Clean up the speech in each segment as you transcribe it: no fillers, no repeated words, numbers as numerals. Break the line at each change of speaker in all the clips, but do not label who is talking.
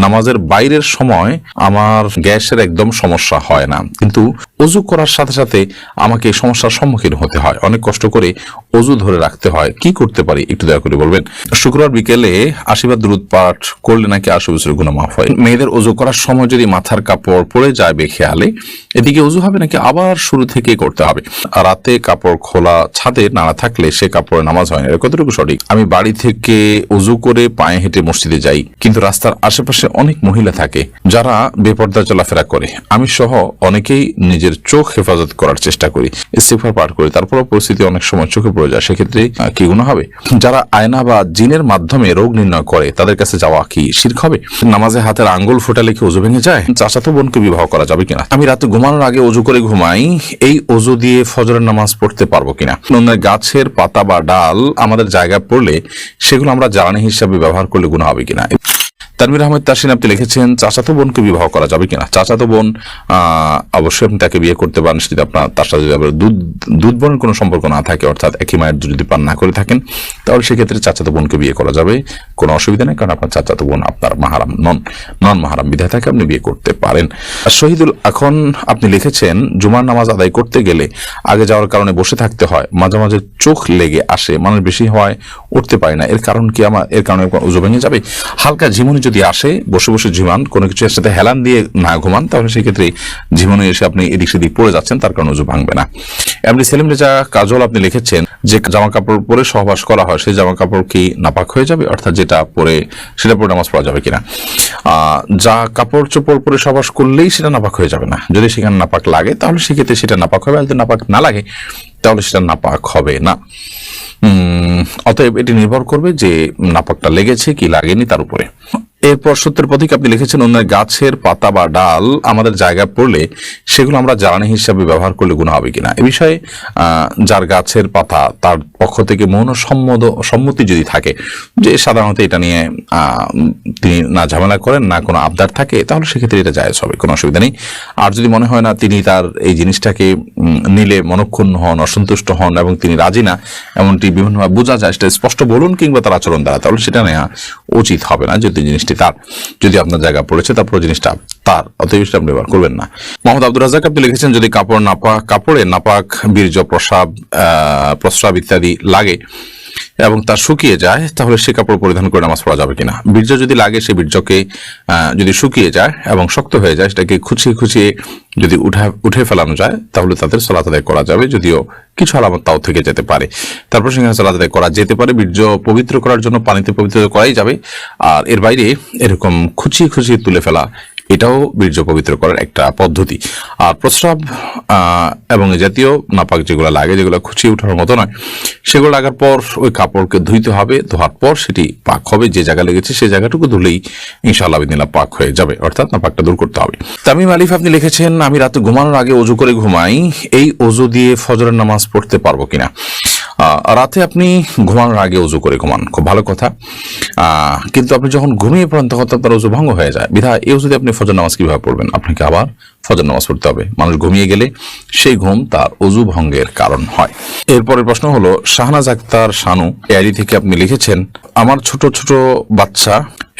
নামাজের বাইরের সময় আমার গ্যাসের একদম সমস্যা হয় না, কিন্তু অজু করার সাথে সাথে আমাকে সমস্যার সম্মুখীন হতে হয়, অনেক কষ্ট করে অজু ধরে রাখতে হয়। কি করতে পারি একটু দয়া করে বলবেন। শুক্রবার বিকেলে আশীর্বাদ দুরূদ পাঠ করলে নাকি 80 বছরের গুনাহ মাফ হয়। মেয়েদের অজু করার সময় যদি মাথার কাপড় পড়ে যায় বেখেয়ালে, এদিকে অজু হবে নাকি আবার শুরু থেকে করতে হবে? রাতে কাপড় খোলা ছাদে নাড়া থাকলে সে কাপড়ে নামাজ হয় না, এটা কতটুকু সঠিক? আমি বাড়ি থেকে অজু করে পায়ে হেঁটে মসজিদে যাই, কিন্তু রাস্তার আশেপাশে অনেক মহিলা থাকে যারা বেপর্দা চলাফেরা করে। আমি সহ অনেকেই নিজের চোখ হেফাজত করার চেষ্টা করি, ইস্তিগফার পাঠ করি, তারপরও পরিস্থিতি অনেক সময় চোখে পড়ে যায়, সেক্ষেত্রে কি গুনাহ হবে? যারা আয়না বা জিনের মাধ্যমে রোগ নির্ণয় করে তাদের কাছে যাওয়া কি শিরক হবে? নামাজে হাতের আঙ্গুল ফোটালে কি অজু ভেঙে যায়? চাচাতো বোনকে বিবাহ করা যাবে কিনা? আমি রাতে ঘুমানোর আগে অজু করে ঘুমাই, এই অজু দিয়ে ফজরের নামাজ পড়তে পারবো কিনা? গাছের পাতা বা ডাল আমাদের জায়গায় পড়লে সেগুলো আমরা জ্বালানি হিসাবে ব্যবহার করলে গুনাহ হবে কিনা? তানভীর আহমেদ তাসিন আপনি লিখেছেন, চাচাতো বোনকে বিবাহ করা যাবে কিনা? চাচাতো বোন অবশ্যই আপনি তাকে বিয়ে করতে পারেন যদি আপনার তার সাথে যদি দুধ বোনের কোনো সম্পর্ক না থাকে, অর্থাৎ একই মায়ের দুধ যদি পান না করে থাকেন, তাহলে সেক্ষেত্রে চাচাতো বোনকে বিয়ে করা যাবে, কোনো অসুবিধা নেই, কারণ আপনার চাচাতো বোন আপনার মাহারাম নন মাহারাম বিধায় তাকে আপনি বিয়ে করতে পারেন। শহীদুল এখন আপনি লিখেছেন, জুমার নামাজ আদায় করতে গেলে আগে যাওয়ার কারণে বসে থাকতে হয়, মাঝে মাঝে চোখ লেগে আসে, মানুষ বেশি হয় উঠতে পারে না, এর কারণ কি? এর কারণে ওযু ভেঙে যাবে? হালকা ঝিমুনি যদি আসে, বসে বসে ঝিমান, কোনো কিছু এর সাথে হেলান দিয়ে না ঘুমান, তাহলে সেক্ষেত্রে ঝিমুনি এসে আপনি এদিক সেদিক পড়ে যাচ্ছেন, তার কারণে ওযু ভাঙবে না। এমনি সেলিম রেজা কাজল আপনি লিখেছেন, যে জামা কাপড় পরে সহবাস করা হয় সেই জামা কাপড় কি নাপাক হয়ে যাবে? অর্থাৎ যেটা পরে সেটা পরে নামাজ পড়া যাবে কিনা? যা কাপড় চোপড় পরে সহবাস করলেই সেটা নাপাক হয়ে যাবে না, যদি সেখানে নাপাক লাগে তাহলে সেক্ষেত্রে সেটা নাপাক হবে, আর যদি নাপাক না লাগে তাহলে সেটা নাপাক হবে না। অতএব এটি নির্ভর করবে যে নাপাকটা লেগেছে কি লাগেনি তার উপরে। এরপর সত্যের প্রতীক আপনি লিখেছেন, অন্যের গাছের পাতা বা ডাল আমাদের জায়গায় পড়লে সেগুলো আমরা জ্বালানি হিসাবে ব্যবহার করলে গুনাহ হবে কিনা? এ বিষয়ে যার গাছের পাতা তার পক্ষ থেকে মৌন সম্মতি যদি থাকে, যে সাধারণত এটা নিয়ে তিনি না ঝামেলা করেন না কোনো আবদার থাকে, তাহলে সেক্ষেত্রে এটা জায়েজ হবে, কোনো অসুবিধা নেই। আর যদি মনে হয় না তিনি তার এই জিনিসটাকে নিলে মনক্ষুণ্ণ হন, অসন্তুষ্ট হন এবং তিনি রাজি না, এমনটি বিভিন্নভাবে বোঝা যায়, সেটা স্পষ্ট বলুন কিংবা তার আচরণ দ্বারা, তাহলে সেটা নেওয়া উচিত হবে না। যদি জিনিসটি তার, যদি আপনার জায়গা পড়েছে তারপর জিনিসটা তার, অতএব আপনি ব্যবহার করবেন না। মোহাম্মদ আব্দুর রাজ্জাক আপনি লিখেছেন, যদি কাপড়ে নাপাক, বীর্য, প্রস্রাব ইত্যাদি লাগে এবং তা শুকিয়ে যায়, তাহলে সে কাপড় পরিধান করে নামাজ পড়া যাবে কিনা? বীর্য যদি লাগে, সে বীর্যকে যদি শুকিয়ে যায় এবং শক্ত হয়ে যায়, সেটাকে খুঁচিয়ে যদি উঠে ফেলানো যায়, তাহলে তাদের সালাত আদায় করা যাবে, যদিও কিছু আলামত তাও থেকে যেতে পারে। তারপর সেখানে সালাত আদায় করা যেতে পারে। বীর্য পবিত্র করার জন্য পানিতে পবিত্র করাই যাবে, আর এর বাইরে এরকম খুঁচিয়ে তুলে ফেলা, এটাও বীর্য পবিত্র করার একটা পদ্ধতি। আর প্রস্রাব এবং এই জাতীয় নাপাক যেগুলো লাগে, যেগুলো খুঁচিয়ে উঠার মতো নয়, সেগুলো লাগার পর ওই কাপড়কে ধুইতে হবে, ধোয়ার পর সেটি পাক হবে, যে জায়গা লেগেছে সেই জায়গাটুকু ধুলেই ইনশাআল্লাহ বিদিনাল্লাহ পাক হয়ে যাবে, অর্থাৎ নাপাকটা দূর করতে হবে। তামিম আলিফ আপনি লিখেছেন, আমি রাতে ঘুমানোর আগে অজু করে ঘুমাই, এই অজু দিয়ে ফজরের নামাজ পড়তে পারবো কিনা? রাতে আপনি ঘুমানোর আগে অজু করে ঘুমান, খুব ভালো কথা, কিন্তু আপনি যখন ঘুমিয়ে পড়েন তখন আপনার অজু ভঙ্গ হয়ে যায়, বিধায় এই অজুতে আপনি ফজর নামাজ কিভাবে পড়বেন? আপনাকে আবার ফজর নামাজ পড়তে হবে। মানুষ ঘুমিয়ে গেলে সেই ঘুম তার অজু ভঙ্গের কারণ হয়। এরপরের প্রশ্ন হলো, শাহনাজ আক্তার শানু এআইডি থেকে আপনি লিখেছেন, আমার ছোট বাচ্চা,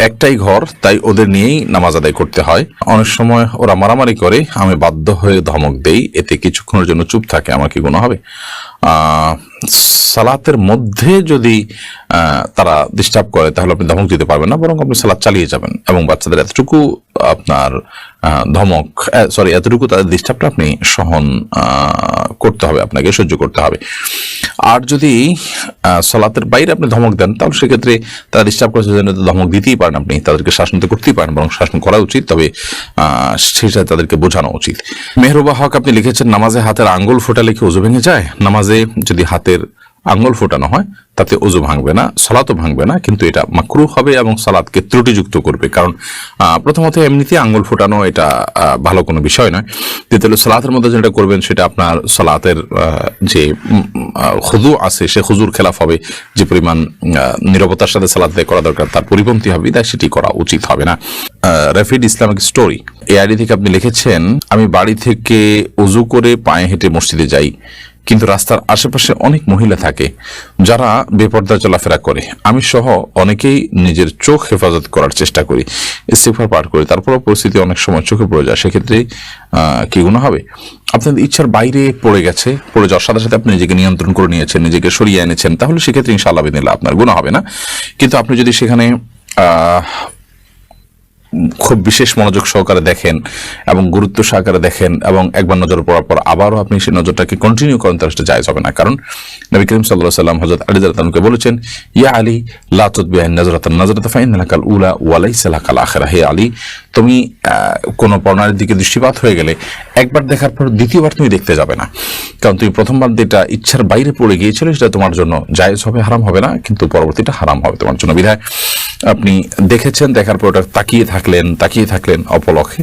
একটাই ঘর, তাই ওদের নিয়েই নামাজ আদায় করতে হয়, অনেক সময় ওরা মারামারি করে, আমি বাধ্য হয়ে ধমক দেই, এতে কিছুক্ষণের জন্য চুপ থাকে, আমার কি গুনাহ হবে? সালাতের মধ্যে যদি তারা ডিস্টার্ব করে তাহলে আপনি ধমক দিতে পারবেন না, বরং আপনি সালাত চালিয়ে যাবেন এবং বাচ্চাদের এতটুকু আপনার এতটুকু তাদের ডিস্টার্বটা আপনি সহন করতে হবে, আপনাকে সহ্য করতে হবে। আর যদি সালাতের বাইরে আপনি ধমক দেন, তাহলে সেক্ষেত্রে তারা ডিস্টার্ব করার জন্য ধমক দিতেই পারেন, আপনি তাদেরকে শাসন তো করতেই পারেন, বরং শাসন করা উচিত, তবে সেটা তাদেরকে বোঝানো উচিত। মেহরুবা হক আপনি লিখেছেন, নামাজে হাতের আঙ্গুল ফোটালে কি ওযু ভেঙে যায়? নামাজে যদি হাতের আঙ্গুল ফোটানো হয় তাতে ওযু ভাঙবে না, সালাতও ভাঙবে না, কিন্তু এটা মাকরুহ হবে এবং সালাতকে ত্রুটিযুক্ত করবে। কারণ প্রথমত এমনিতে আঙ্গুল ফোটানো এটা ভালো কোনো বিষয় নয়। দ্বিতীয়ত সালাতের মধ্যে যেটা করবেন সেটা আপনার সালাতের যে খুযু আছে সে খুযুর খেলাফ হবে, যে পরিমাণ নীরবতার সাথে সালাত আদায় করা দরকার তার পরিপন্থী হবে, তাই সেটি করা উচিত হবে না। রাফিদ ইসলামিক স্টোরি এআইডি থেকে আপনি লিখেছেন, আমি বাড়ি থেকে ওযু করে পায়ে হেঁটে মসজিদে যাই, কিন্তু রাস্তার আশেপাশে অনেক মহিলা থাকে যারা বেপর্দা চলাফেরা করে। আমি সহ অনেকেই নিজের চোখ হেফাজত করার চেষ্টা করি, ইস্তিগফার পাঠ করি, তারপরেও পরিস্থিতি অনেক সময় চোখে পড়ে যায়। সেক্ষেত্রে কি গুনাহ হবে? আপনাদের ইচ্ছার বাইরে পড়ে গেছে, পড়ে যাওয়ার সাথে সাথে আপনি নিজেকে নিয়ন্ত্রণ করে নিয়েছেন, নিজেকে সরিয়ে এনেছেন, তাহলে সেক্ষেত্রে ইনশাআল্লাহ বিদিনিল্লাহ আপনার গুনাহ হবে না। কিন্তু আপনি যদি সেখানে খুব বিশেষ মনোযোগ সহকারে দেখেন এবং গুরুত্ব সহকারে দেখেন এবং একবার নজর পড়ার পর আবারও আপনি সেই নজরটাকে কন্টিনিউ করেন, তাহলে সেটা জায়েজ হবে না। কারণ নবী করিম সাল্লাল্লাহু আলাইহি ওয়াসাল্লাম হযরত আলী রাদিয়াল্লাহু আনহুকে বলেছেন, ইয়া আলী লা তুতবিআন নাজরাতান নাজরাতা ফাইন্না লাকাল উলা ওয়া লাইসা লাকাল আখিরা। হে আলী, তুমি কোন পর্ণার দিকে দৃষ্টিপাত হয়ে গেলে একবার দেখার পর দ্বিতীয়বার তুমি দেখতে যাবে না, কারণ তুমি প্রথমবার যেটা ইচ্ছার বাইরে পড়ে গিয়েছিল সেটা তোমার জন্য জায়েজ হবে, হারাম হবে না, কিন্তু পরবর্তীটা হারাম হবে তোমার জন্য। বিধায় আপনি দেখেছেন, দেখার পর ওটা তাকিয়ে থাকলেন অপলকে,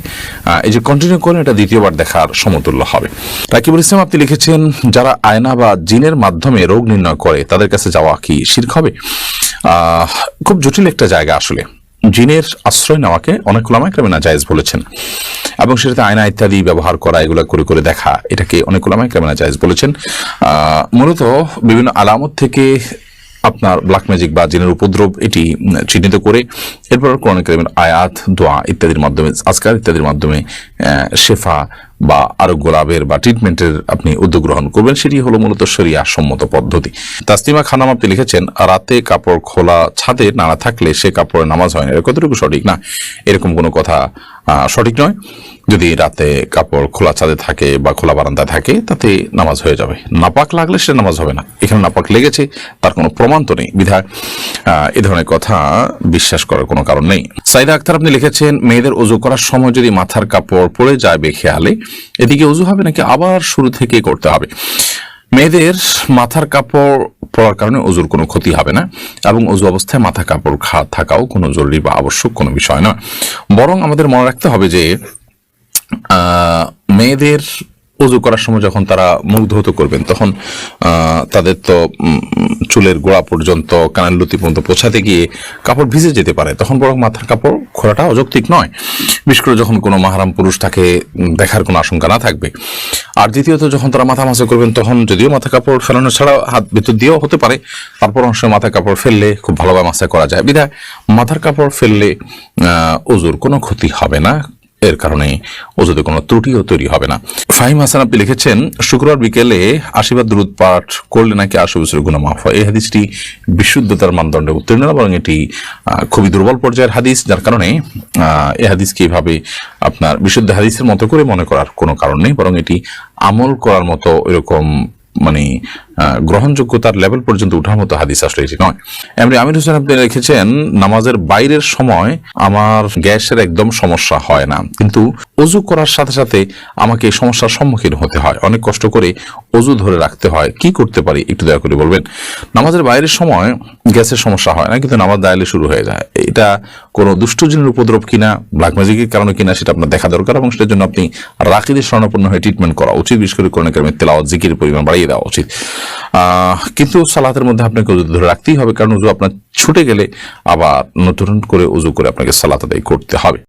এই যে কন্টিনিউ করেন, এটা দ্বিতীয়বার দেখার সমতুল্য হবে। রাকিবুল ইসলাম আপনি লিখেছেন, যারা আয়না বা জিনের মাধ্যমে রোগ নির্ণয় করে তাদের কাছে যাওয়া কি শিরক হবে? খুব জটিল একটা জায়গা আসলে। জিনের আশ্রয় নেওয়াকে অনেক উলামা কেরাম জায়েজ বলেছেন, এবং সেটাতে আয়না ইত্যাদি ব্যবহার করা, এগুলো করে করে দেখা, এটাকে অনেক উলামা কেরাম জায়েজ বলেছেন। মূলত বিভিন্ন আলামত থেকে আপনার ব্ল্যাক ম্যাজিক বা জিনের উপদ্রব এটি চিহ্নিত করে এরপর কোরআন কারীমের আয়াত, দোয়া ইত্যাদির মাধ্যমে, আজকার ইত্যাদির মাধ্যমে শেফা বা আরোগ্য লাভের বা ট্রিটমেন্টের আপনি উদ্যোগ গ্রহণ করবেন। সেটি হলো মূলত শরিয়া সম্মত পদ্ধতি। তাসলিমা খানম আপনি লিখেছেন, রাতে কাপড় খোলা ছাদে নাড়া থাকলে সে কাপড়ে নামাজ হয় না, এর কতটুকু সঠিক? না, এরকম কোনো কথা সঠিক নয়। যদি রাতে কাপড় খোলা ছাদে থাকে বা খোলা বারান্দায় থাকে, তাতে নামাজ হয়ে যাবে। নাপাক লাগলে সে নামাজ হবে না। এখানে নাপাক লেগেছে, তার কোনো প্রমাণ তো নেই, বিধায় এ ধরনের কথা বিশ্বাস করার কোনো কারণ নেই। সাইদা আক্তার আপনি লিখেছেন, মেয়েদের ওযু করার সময় যদি মাথার কাপড় পড়ে যায় বেখেয়ালে, এদিকে ওযু হবে নাকি আবার শুরু থেকে করতে হবে? মেয়েদের মাথার কাপড় পরার কারণে ওযুর কোনো ক্ষতি হবে না, এবং ওযু অবস্থায় মাথা কাপড় থাকাও কোনো জরুরি বা আবশ্যক কোনো বিষয় না। বরং আমাদের মনে রাখতে হবে যে মেয়েদের ওযু করার সময় যখন তারা মুখ ধৌত করবেন, তখন তাদের তো চুলের গোড়া পর্যন্ত, কানের লতি পর্যন্ত পৌঁছাতে গিয়ে কাপড় ভিজে যেতে পারে, তখন বরং মাথার কাপড় খোলাটা অযৌক্তিক নয়, বিশেষ করে যখন কোনো মাহরাম পুরুষ তাকে দেখার কোনো আশঙ্কা না থাকবে। আর দ্বিতীয়ত, যখন তারা মাথা মাসা করবেন, তখন যদিও মাথা কাপড় ফেলানো ছাড়া হাত ভেতর দিয়েও হতে পারে, তারপর অংশ মাথা কাপড় ফেললে খুব ভালোভাবে মাসা করা যায়। বিধায় মাথার কাপড় ফেললে ওযুর কোনো ক্ষতি হবে না, এর কারণে ওযুতে কোনো ত্রুটিও তৈরি হবে না। ফাহিম হাসান আপনি লিখেছেন, শুক্রবার বিকেলে আশীর্বাদ দুরূদ পাঠ করলে নাকি ৮০ বছরের গুনাহ মাফ হয়। এই হাদিসটি বিশুদ্ধতার মানদণ্ডে উত্তীর্ণ না, বরং এটি খুবই দুর্বল পর্যায়ের হাদিস, যার কারণে এই হাদিসকে এইভাবে আপনার বিশুদ্ধ হাদিসের মতো করে মনে করার কোনো কারণ নেই, বরং এটি আমল করার মতো এরকম মানে গ্রহণযোগ্যতার লেভেল পর্যন্ত উঠার মতো হাদিস আসলে এটি নয়। এমনি আমির হোসেন আপনি লিখেছেন, নামাজের বাইরের সময় আমার গ্যাসের একদম সমস্যা হয় না, কিন্তু ওযু করার সাথে সাথে আমাকে এই সমস্যার সম্মুখীন হতে হয়, অনেক কষ্ট করে ওযু ধরে রাখতে হয়, কি করতে পারি একটু দয়া করে বলবেন? নামাজের বাইরের সময় গ্যাসের সমস্যা হয় না, কিন্তু নামাজ দাঁড়ালে শুরু হয়ে যায়। এটা কোনো দুষ্ট জিনের উপদ্রব কিনা, ব্ল্যাক ম্যাজিকের কারণে কিনা, সেটা আপনার দেখা দরকার, এবং সেটার জন্য আপনি রাকিদের শরণাপন্ন হয়ে ট্রিটমেন্ট করা উচিত। বিশেষ করে কোরআন কারীমের তেলাওয়াত, জিকিরের পরিমাণ বাড়িয়ে দেওয়া উচিত। কিন্তু সালাতের মধ্যে আপনাকে ওযু ধরে রাখতেই হবে, কারণ ওযু আপনার ছুটে গেলে আবার নতুন করে ওযু করে আপনাকে সালাত আদায় করতে হবে।